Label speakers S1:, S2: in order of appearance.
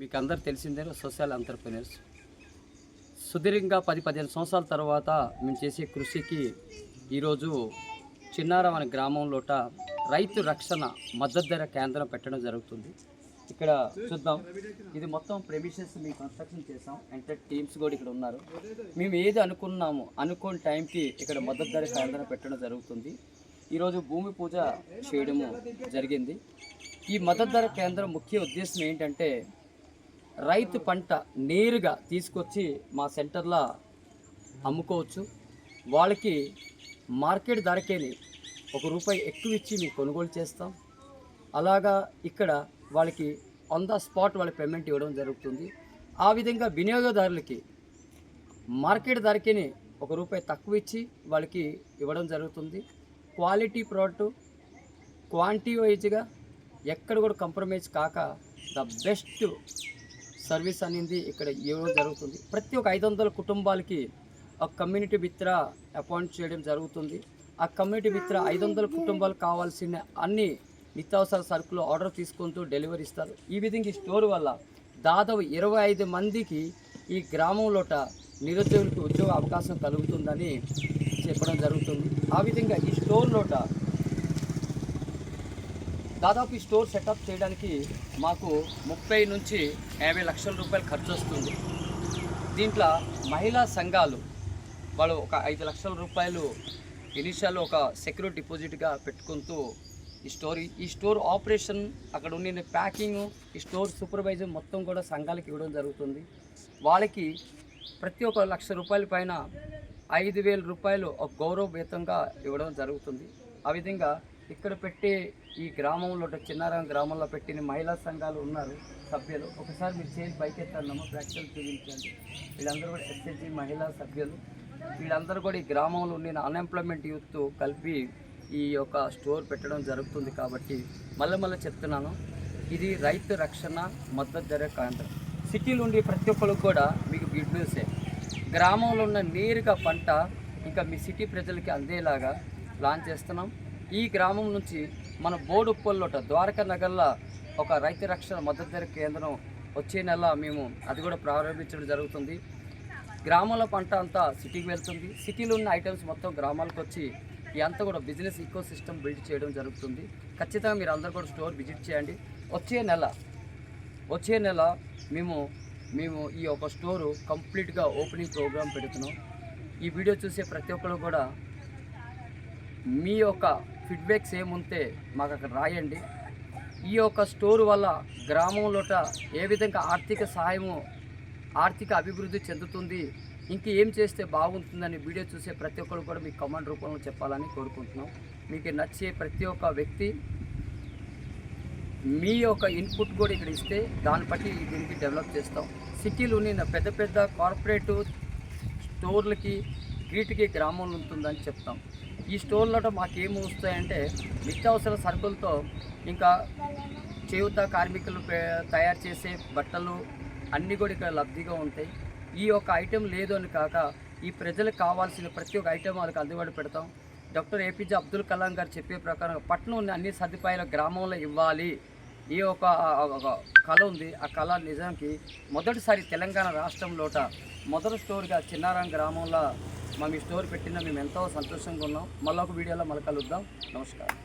S1: మీకు అందరు తెలిసిందే సోషల్ ఎంటర్‌ప్రెన్యూర్స్. సుదీర్ఘంగా 10-15 సంవత్సరాల తర్వాత మేము చేసే కృషికి ఈరోజు చిన్నారం అనే గ్రామంలోట రైతు రక్షణ మద్దతు ధర కేంద్రం పెట్టడం జరుగుతుంది. ఇక్కడ చూద్దాం, ఇది మొత్తం ప్రెమిసెస్ మేము కన్స్ట్రక్షన్ చేసాం. అంటే టీమ్స్ కూడా ఇక్కడ ఉన్నారు. మేము ఏది అనుకున్నాము అనుకోని టైంకి ఇక్కడ మద్దతు ధర కేంద్రం పెట్టడం జరుగుతుంది. ఈరోజు భూమి పూజ చేయడము జరిగింది. ఈ మద్దతు ధర కేంద్రం ముఖ్య ఉద్దేశం ఏంటంటే రైతు పంట నేరుగా తీసుకొచ్చి మా సెంటర్లో అమ్ముకోవచ్చు. వాళ్ళకి మార్కెట్ ధరకేని ₹1 ఎక్కువ ఇచ్చి మేము కొనుగోలు చేస్తాం. అలాగా ఇక్కడ వాళ్ళకి ఆన్ ద స్పాట్ వాళ్ళ పేమెంట్ ఇవ్వడం జరుగుతుంది. ఆ విధంగా వినియోగదారులకి మార్కెట్ ధరకేని ₹1 తక్కువ ఇచ్చి వాళ్ళకి ఇవ్వడం జరుగుతుంది. క్వాలిటీ ప్రోడక్ట్ క్వాంటిటీ వైజ్గా ఎక్కడ కూడా కాంప్రమైజ్ కాక ద బెస్ట్ సర్వీస్ అనేది ఇక్కడ ఇవ్వడం జరుగుతుంది. ప్రతి ఒక్క 500 కుటుంబాలకి ఒక కమ్యూనిటీ మిత్ర అపాయింట్ చేయడం జరుగుతుంది. ఆ కమ్యూనిటీ మిత్ర 500 కుటుంబాలకు కావాల్సిన అన్ని నిత్యావసర సరుకులు ఆర్డర్ తీసుకుంటూ డెలివరీ ఇస్తారు. ఈ విధంగా ఈ స్టోర్ వల్ల దాదాపు 25 మందికి ఈ గ్రామంలోట నిరుద్యోగులకు ఉద్యోగ అవకాశం కలుగుతుందని చెప్పడం జరుగుతుంది. ఆ విధంగా ఈ స్టోర్లోట దాదాపు ఈ స్టోర్ సెటప్ చేయడానికి మాకు 30 నుంచి 50 లక్షల రూపాయలు ఖర్చు వస్తుంది. దీంట్లో మహిళా సంఘాలు వాళ్ళు ఒక 5 లక్షల రూపాయలు ఇనిషియల్ ఒక సెక్యూరిటీ డిపాజిట్గా పెట్టుకుంటూ ఈ స్టోర్ ఆపరేషన్ అక్కడ ఉండే ప్యాకింగ్ ఈ స్టోర్ సూపర్వైజర్ మొత్తం కూడా సంఘాలకు ఇవ్వడం జరుగుతుంది. వాళ్ళకి ప్రతి ఒక్క ₹1,00,000 పైన 5,000 రూపాయలు ఒక గౌరవ వేతంగా ఇవ్వడం జరుగుతుంది. ఆ విధంగా ఇక్కడ పెట్టే ఈ గ్రామంలో చిన్నారం గ్రామంలో పెట్టిన మహిళా సంఘాలు ఉన్నారు సభ్యులు. ఒకసారి మీరు చేసి పైకెత్తాలమ్మా, ప్రేక్షకులు చూపించండి. వీళ్ళందరూ కూడా ఎస్ఎస్జి మహిళా సభ్యులు. వీళ్ళందరూ కూడా ఈ గ్రామంలో ఉన్న అన్ఎంప్లాయ్మెంట్ యూత్ కలిపి ఈ యొక్క స్టోర్ పెట్టడం జరుగుతుంది. కాబట్టి మళ్ళీ చెప్తున్నాను, ఇది రైతు రక్షణ మద్దతు ధర కేంద్రం. సిటీలో ఉండే ప్రతి ఒక్కరికి కూడా మీకు గుడ్ న్యూసే. గ్రామంలో ఉన్న నేరుగా పంట ఇంకా మీ సిటీ ప్రజలకి అందేలాగా ప్లాన్ చేస్తున్నాం. ఈ గ్రామం నుంచి మన బోడుప్పల్లోట ద్వారకా నగర్లో ఒక రైతు రక్షణ మద్దతు ధర కేంద్రం వచ్చే నెల మేము అది కూడా ప్రారంభించడం జరుగుతుంది. గ్రామంలో పంట అంతా సిటీకి వెళ్తుంది. సిటీలో ఉన్న ఐటమ్స్ మొత్తం గ్రామాలకు వచ్చి ఇదంతా కూడా బిజినెస్ ఈకో సిస్టమ్ బిల్డ్ చేయడం జరుగుతుంది. ఖచ్చితంగా మీరు అందరూ కూడా స్టోర్ విజిట్ చేయండి. వచ్చే నెల మేము ఈ యొక్క స్టోరు కంప్లీట్గా ఓపెనింగ్ ప్రోగ్రామ్ పెడుతున్నాం. ఈ వీడియో చూసే ప్రతి ఒక్కరు కూడా మీ యొక్క ఫీడ్బ్యాక్స్ ఏముంటే మాకు అక్కడ రాయండి. ఈ యొక్క స్టోర్ వల్ల గ్రామంలోట ఏ విధంగా ఆర్థిక అభివృద్ధి చెందుతుంది, ఇంకేం చేస్తే బాగుంటుందని వీడియో చూసే ప్రతి ఒక్కరు కూడా మీకు కామెంట్ రూపంలో చెప్పాలని కోరుకుంటున్నాం. మీకు నచ్చే ప్రతి ఒక్క వ్యక్తి మీ యొక్క ఇన్పుట్ కూడా ఇక్కడ ఇస్తే దాన్ని బట్టి దీనికి డెవలప్ చేస్తాం. సిటీలో ఉన్న పెద్ద కార్పొరేట్ స్టోర్లకి వీటికి గ్రామంలో ఉంటుందని చెప్తాం. ఈ స్టోర్లో మాకేం వస్తాయంటే నిత్యావసర సరుకులతో ఇంకా చేయుత కార్మికులు తయారు చేసే బట్టలు అన్నీ కూడా ఇక్కడ లబ్ధిగా ఉంటాయి. ఈ యొక్క ఐటెం లేదు అని కాక ఈ ప్రజలకు కావాల్సిన ప్రతి ఒక్క ఐటెం వాళ్ళకి అందుబాటు పెడతాం. డాక్టర్ ఏపీజే అబ్దుల్ కలాం గారు చెప్పే ప్రకారం పట్టణం ఉన్న అన్ని సదుపాయాలు గ్రామంలో ఇవ్వాలి. ఈ ఒక కళ ఉంది. ఆ కళ నిజానికి మొదటిసారి తెలంగాణ రాష్ట్రంలోట మొదటి స్టోర్గా చిన్నారం గ్రామంలో మేము ఈ స్టోర్ పెట్టినా మేము ఎంతో సంతోషంగా ఉన్నాం. మళ్ళీ ఒక వీడియోలో మళ్ళీ కలుద్దాం. నమస్కారం.